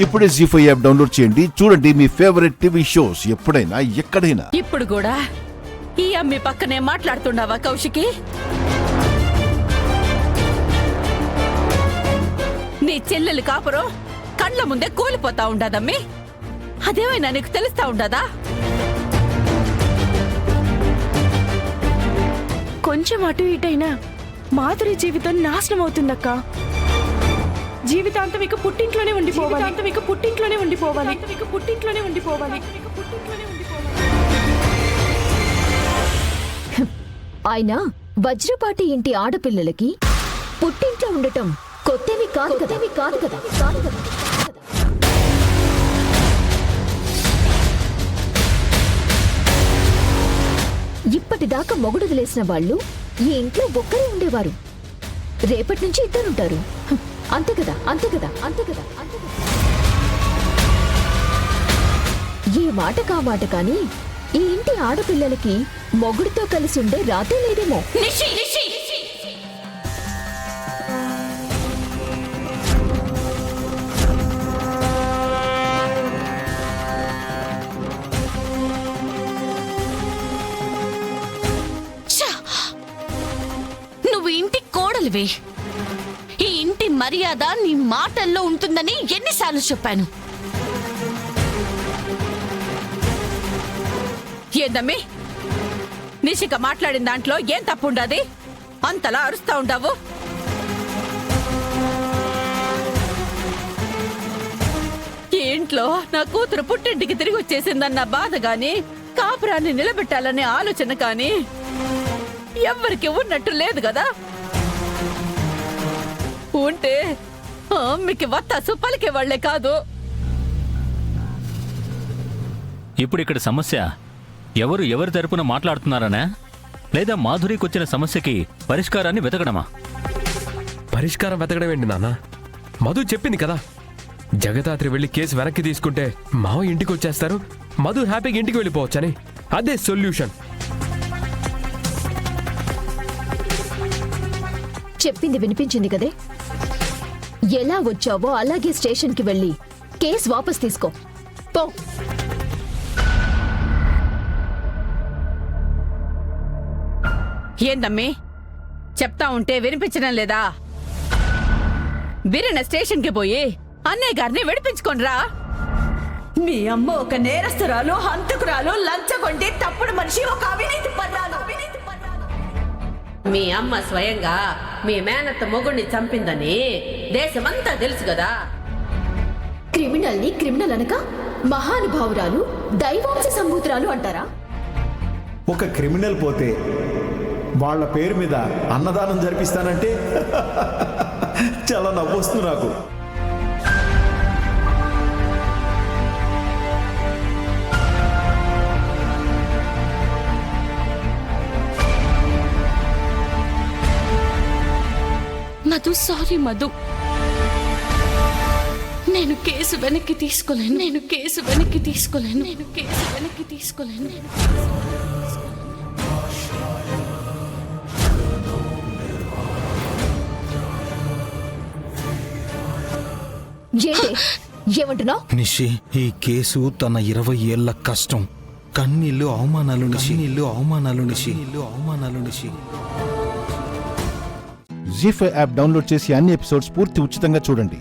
ఇప్పుడే జీ5 app download చేయండి. చూడండి మీ ఫేవరెట్ టీవీ షోస్ ఎప్పుడైనా ఎక్కడైనా. ఇప్పుడు కూడా ఈ అమ్మి పక్కనే మాట్లాడుతున్నావా కౌశికి? నీ చెల్లెలు కాపురం కండ్ల ముందే కూలిపోతా ఉండదమ్మి. అదేమైనా నీకు తెలుస్తా ఉండదా? కొంచెం అటు ఇటైనా మాధురి జీవితం నాశనం అవుతుందక్క. జీవితాంతం ఇక పుట్టింట్లోనే ఉండిపోవాలి. ఆయన వజ్రపాటి ఇంటి ఆడపిల్లలకి పుట్టింట్లో ఉండటం కొత్తవి కాదు కదా. ఇప్పటిదాకా మొగుడుదిలేసిన వాళ్ళు ఈ ఇంట్లో ఒక్కరే ఉండేవారు. రేపటి నుంచి ఇద్దరుంటారు. అంతే కదా. ఏ మాట కా మాట కానీ ఈ ఇంటి ఆడపిల్లలకి మొగుడుతో కలిసి ఉండే రాతే లేదేమో. నువ్వు ఇంటి కోడలివే. ఈ ఇంటి మర్యాద నీ మాటల్లో ఉంటుందని ఎన్నిసార్లు చెప్పాను. ఏందమ్మి, నిషిక మాట్లాడిన దాంట్లో ఏం తప్పు ఉండదు? అంతలా అరుస్తా ఉండవు. ఈ ఇంట్లో నా కూతురు పుట్టింటికి తిరిగి వచ్చేసిందన్న బాధ గాని, కాపురాన్ని నిలబెట్టాలనే ఆలోచన కాని ఎవ్వరికి ఉన్నట్టు లేదు కదా. ఉంటే అమ్మికి వత్తాసు పలికే వాళ్లే కాదు. ఇప్పుడు ఇక్కడ సమస్య ఎవరి తరపున మాట్లాడుతున్నారనా, లేదా మాధురికి వచ్చిన సమస్యకి పరిష్కారాన్ని వెతకడమా? పరిష్కారం వెతకడం ఏంటి నాన్న? మధు చెప్పింది కదా, జగదాత్రి వెళ్లి కేసు వెనక్కి తీసుకుంటే మావ ఇంటికి వచ్చేస్తారు, మధు హ్యాపీగా ఇంటికి వెళ్ళిపోవచ్చని. అదే సొల్యూషన్. చెప్పింది వినిపించింది కదే. ఎలా వచ్చావో అలాగే స్టేషన్కి వెళ్ళి కేసు వాపస్ తీసుకో పో. ఏందమ్మి, చెప్తా ఉంటే వినిపించడం లేదా? బిరిన స్టేషన్కి పోయి అన్నయ్య గారిని విడిపించుకోనరా. మీ అమ్మ ఒక నేరస్తురాలు, హంతకురాలు, లంచగొండి, తప్పుడు మనిషి, ఒక అవినీతి పర్రాలు. మీ అమ్మ స్వయంగా మీ మేనత్త మొగుడిని చంపిందని దేశమంతా తెలుసు కదా. క్రిమినల్ని క్రిమినల్ అనక మహానుభావురాలు, దైవాంశ సంభూతురాలు అంటారా? ఒక క్రిమినల్ పోతే వాళ్ళ పేరు మీద అన్నదానం జరిపిస్తానంటే చాలా నవ్వొస్తుంది నాకు. మధు, సారీ మధు. నేను కేసు వెనక్కి తీసుకోలేను. ఏమంటున్నావు? నిషి, ఈ కేసు తన 20 ఏళ్ల కష్టం, కన్నీళ్లు, అవమానాలు నిషి. జీ5 యాప్ డౌన్లోడ్ చేసి అన్ని ఎపిసోడ్స్ పూర్తి ఉచితంగా చూడండి.